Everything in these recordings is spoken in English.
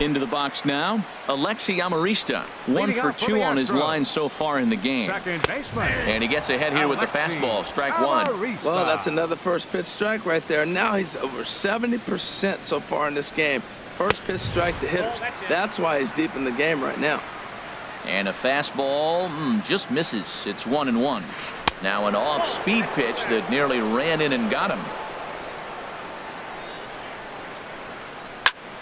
Into the box now, Alexi Amarista, 1 for 2 on his line so far in the game. And he gets ahead here with the fastball, strike 1. Well, that's another first pitch strike right there. Now he's over 70% so far in this game. First pitch strike to hitters. That's why he's deep in the game right now. And a fastball just misses. It's 1-1. Now an off-speed pitch that nearly ran in and got him.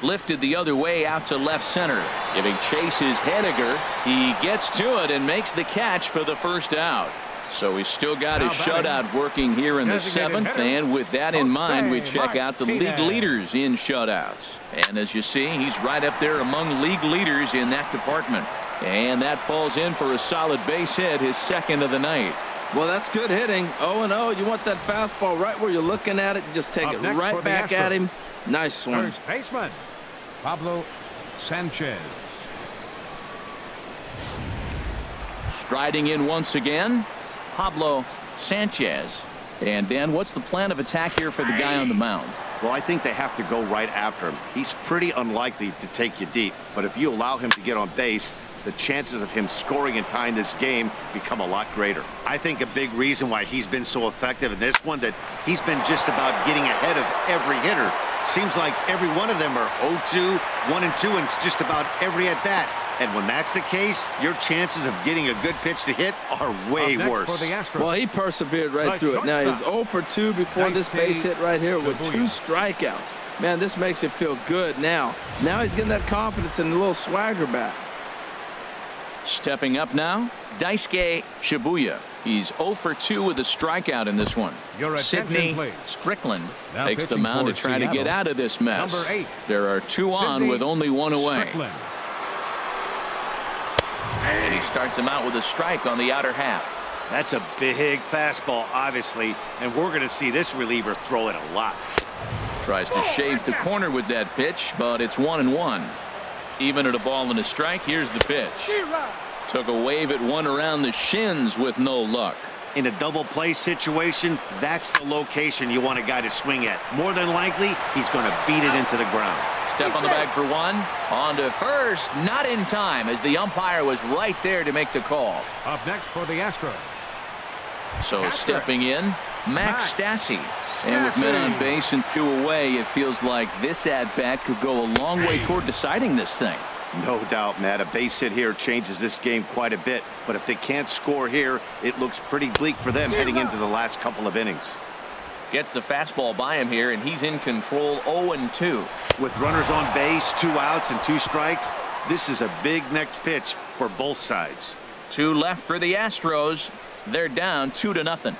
Lifted the other way out to left center. Giving chase is Henniger. He gets to it and makes the catch for the first out. So he's still got his shutout working here in the 7th. And with that in mind, we check out the league leaders in shutouts. And as you see, he's right up there among league leaders in that department. And that falls in for a solid base hit, his 2nd of the night. Well, that's good hitting. 0-0. You want that fastball right where you're looking at it. Just take it right back at him. Nice swing. First baseman, Pablo Sanchez. Striding in once again, Pablo Sanchez. And Dan, what's the plan of attack here for the guy on the mound? Well, I think they have to go right after him. He's pretty unlikely to take you deep, but if you allow him to get on base, the chances of him scoring and tying this game become a lot greater. I think a big reason why he's been so effective in this one, that he's been just about getting ahead of every hitter. Seems like every one of them are 0-2, 1-2, and it's just about every at bat. And when that's the case, your chances of getting a good pitch to hit are way worse. Well, he persevered right through it. Now he's 0 for 2 before this base hit right here with 2 strikeouts. Man, this makes you feel good now. Now he's getting that confidence and a little swagger back. Stepping up now, Daisuke Shibuya. He's 0 for 2 with a strikeout in this one. Sidney Strickland takes the mound to try to get out of this mess. There are 2 on with only 1 away. And he starts him out with a strike on the outer half. That's a big fastball, obviously, and we're going to see this reliever throw it a lot. Tries to shave the corner with that pitch, but it's 1-1. Even at a ball and a strike, here's the pitch. Took a wave at one around the shins with no luck. In a double play situation, that's the location you want a guy to swing at. More than likely, he's going to beat it into the ground. Step on the bag for 1. On to first, not in time, as the umpire was right there to make the call. Up next for the Astros. So stepping in, Max Stassi. And with men on base and 2 away, it feels like this at-bat could go a long way toward deciding this thing. No doubt, Matt. A base hit here changes this game quite a bit. But if they can't score here, it looks pretty bleak for them heading into the last couple of innings. Gets the fastball by him here, and he's in control 0-2. With runners on base, 2 outs and 2 strikes, this is a big next pitch for both sides. 2 left for the Astros. They're down 2-0.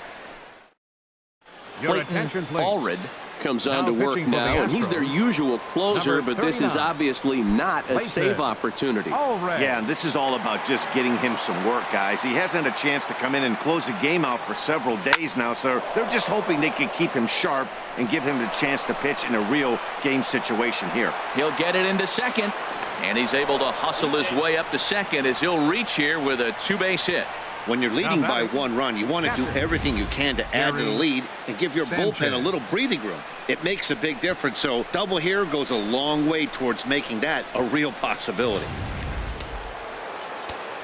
Clayton Allred comes on to work now, and he's their usual closer, but this is obviously not a save opportunity. Yeah, and this is all about just getting him some work, guys. He hasn't had a chance to come in and close the game out for several days now, so they're just hoping they can keep him sharp and give him the chance to pitch in a real game situation here. He'll get it into second, and he's able to hustle his way up to second as he'll reach here with a 2-base hit. When you're leading by 1 run, you want to do everything you can to add to the lead and give your bullpen a little breathing room. It makes a big difference, so double here goes a long way towards making that a real possibility.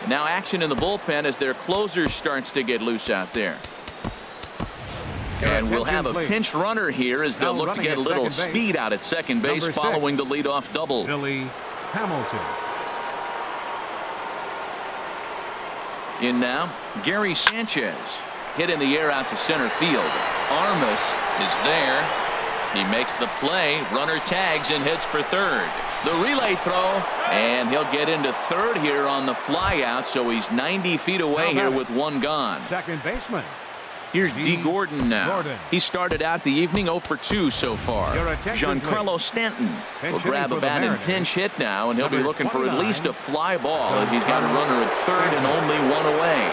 Now action in the bullpen as their closer starts to get loose out there. And we'll have a pinch runner here as they'll look to get a little speed out at second base following the leadoff double. Billy Hamilton. In now, Gary Sanchez. Hit in the air out to center field. Armas is there. He makes the play. Runner tags and hits for third. The relay throw, and he'll get into third here on the fly out, so he's 90 feet away here with 1 gone. Second baseman. Here's D. Gordon now. He started out the evening 0 for 2 so far. Giancarlo Stanton will grab a bat and pinch hit now, and he'll be looking for at least a fly ball as he's got a runner at third and only 1 away.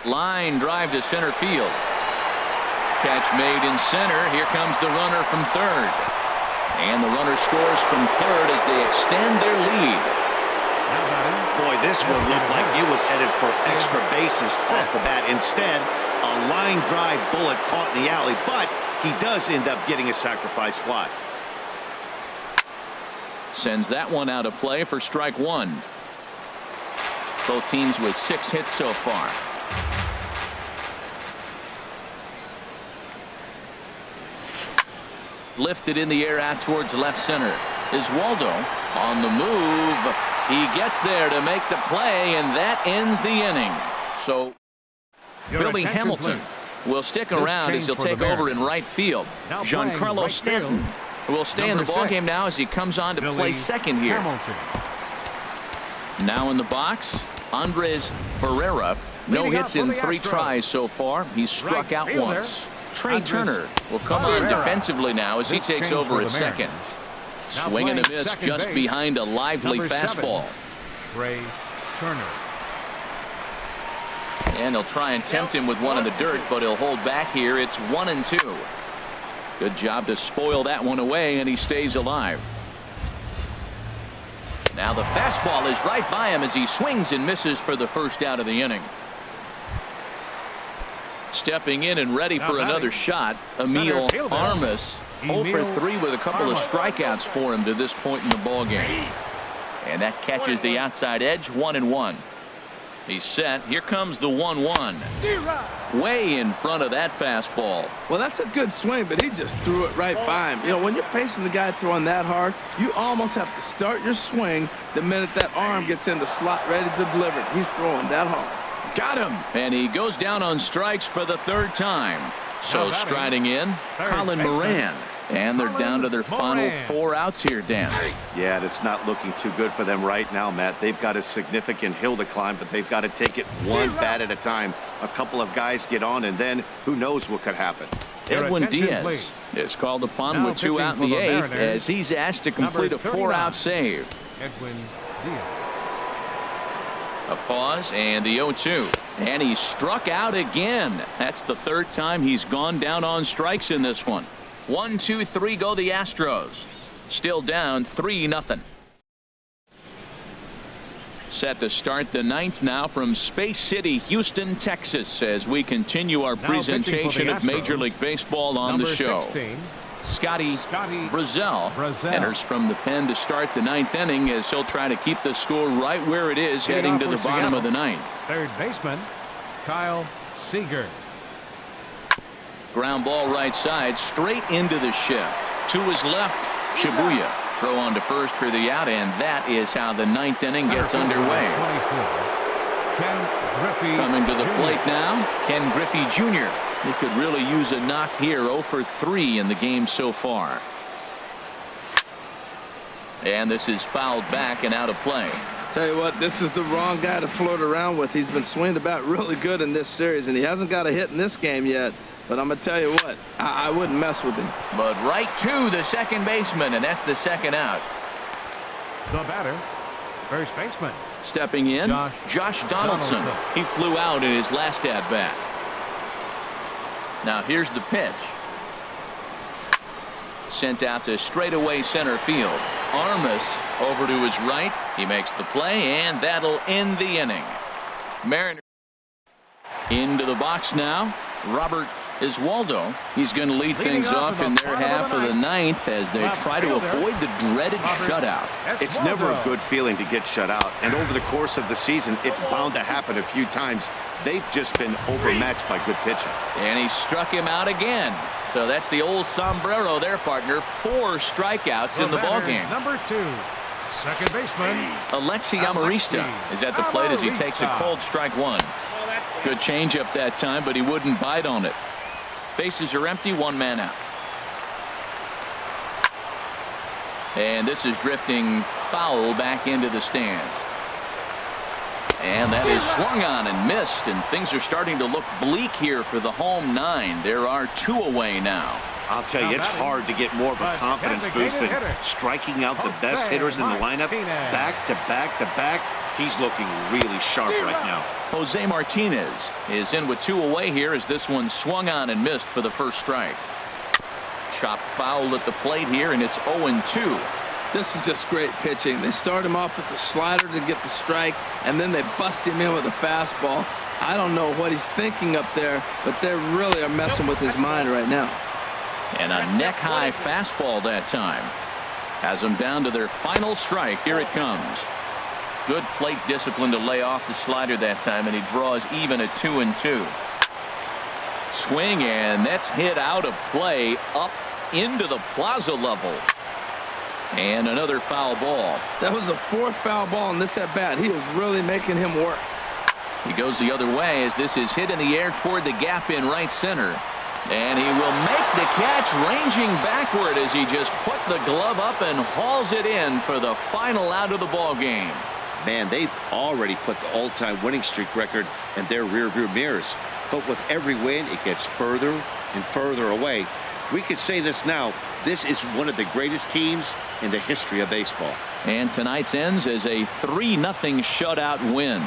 Line drive to center field. Catch made in center. Here comes the runner from third. And the runner scores from third as they extend their lead. Boy, this one looked like it was headed for extra bases off the bat. Instead, A line drive bullet caught in the alley, but he does end up getting a sacrifice fly. Sends that one out of play for strike one. Both teams with 6 hits so far. Lifted in the air out towards left center is Waldo on the move. He gets there to make the play, and that ends the inning. So Billy Hamilton will stick around as he'll take over in right field. Giancarlo Stanton will stay in the ballgame now as he comes on to play second here. Now in the box, Andres Ferreira. No hits in 3 tries so far. He's struck out once. Trey Turner will come on defensively now as he takes over at second. Swing and a miss just behind a lively fastball. Trey Turner. And he'll try and tempt him with one in the dirt, but he'll hold back here. It's 1-2. Good job to spoil that one away, and he stays alive. Now the fastball is right by him as he swings and misses for the first out of the inning. Stepping in and ready for another shot, Emil Armas. 0 for 3 with a couple of strikeouts for him to this point in the ballgame. And that catches the outside edge. 1-1. He's set. Here comes the 1-1. Way in front of that fastball. Well, that's a good swing, but he just threw it right by him. You know, when you're facing the guy throwing that hard, you almost have to start your swing the minute that arm gets in the slot ready to deliver it. He's throwing that hard. Got him. And he goes down on strikes for the 3rd time. So striding in, Colin Moran. And they're down to their final 4 outs here, Dan. Yeah, and it's not looking too good for them right now, Matt. They've got a significant hill to climb, but they've got to take it one bat at a time. A couple of guys get on, and then who knows what could happen. Edwin Diaz is called upon with 2 out in the 8th as he's asked to complete a 4-out save. Edwin Diaz. A pause and the 0-2. And he struck out again. That's the 3rd time he's gone down on strikes in this one. 1, 2, 3 go the Astros. Still down 3-0. Set to start the 9th now from Space City, Houston, Texas, as we continue our presentation of Major League Baseball on the show. 16, Scotty Brazel enters from the pen to start the 9th inning as he'll try to keep the score right where it is heading to the bottom of the 9th. 3rd baseman Kyle Seager. Ground ball right side, straight into the shift. To his left, Shibuya. Throw on to first for the out, and that is how the 9th inning gets underway. Coming to the plate now, Ken Griffey Jr. He could really use a knock here. 0 for 3 in the game so far. And this is fouled back and out of play. Tell you what, this is the wrong guy to float around with. He's been swinging about really good in this series, and he hasn't got a hit in this game yet. But I'm going to tell you what, I wouldn't mess with him. But right to the second baseman, and that's the 2nd out. The batter, first baseman. Stepping in, Josh Donaldson. He flew out in his last at-bat. Now here's the pitch. Sent out to straightaway center field. Armas over to his right. He makes the play, and that'll end the inning. Mariners into the box now. Robert Iswaldo. He's going to lead things off in their half of the 9th as they try to avoid the dreaded shutout. It's never a good feeling to get shut out, and over the course of the season, it's bound to happen a few times. They've just been overmatched by good pitching. And he struck him out again. So that's the old sombrero there, partner. 4 strikeouts in the ballgame. Number 2, second baseman Alexi Amarista is at the plate as he takes a cold strike 1. Good changeup that time, but he wouldn't bite on it. Bases are empty, 1 man out. And this is drifting foul back into the stands. And that is swung on and missed, and things are starting to look bleak here for the home 9. There are 2 away now. I'll tell you, it's hard to get more of a confidence boost than striking out the best hitters in the lineup back to back to back. He's looking really sharp right now. Jose Martinez is in with 2 away here as this one swung on and missed for the first strike. Chopped foul at the plate here, and it's 0-2. This is just great pitching. They start him off with the slider to get the strike, and then they bust him in with a fastball. I don't know what he's thinking up there, but they really are messing with his mind right now. And a neck-high fastball that time. Has them down to their final strike. Here it comes. Good plate discipline to lay off the slider that time, and he draws even a 2-2. Swing, and that's hit out of play up into the plaza level. And another foul ball. That was the 4th foul ball in this at-bat. He is really making him work. He goes the other way as this is hit in the air toward the gap in right center. And he will make the catch, ranging backward as he just put the glove up and hauls it in for the final out of the ball game. Man, they've already put the all-time winning streak record in their rearview mirrors. But with every win, it gets further and further away. We could say this now. This is one of the greatest teams in the history of baseball. And tonight's ends as a 3-0 shutout win.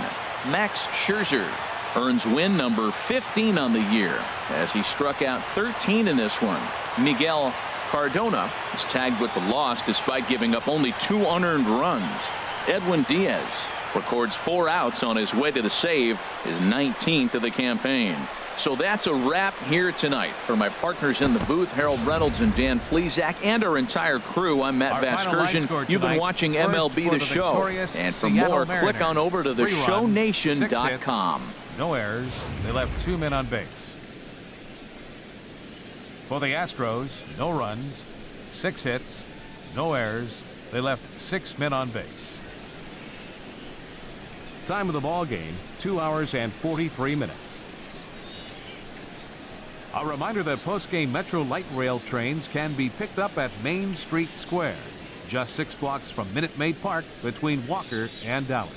Max Scherzer earns win number 15 on the year as he struck out 13 in this one. Miguel Cardona is tagged with the loss despite giving up only 2 unearned runs. Edwin Diaz records 4 outs on his way to the save, his 19th of the campaign. So that's a wrap here tonight. For my partners in the booth, Harold Reynolds and Dan Flezak, and our entire crew, I'm Matt Vasgersian. You've been watching MLB The Show. And for more, click on over to theshownation.com. No errors. They left 2 men on base. For the Astros, no runs, 6 hits, no errors. They left 6 men on base. Time of the ball game, 2 hours and 43 minutes. A reminder that post-game Metro Light Rail trains can be picked up at Main Street Square, just 6 blocks from Minute Maid Park between Walker and Dallas.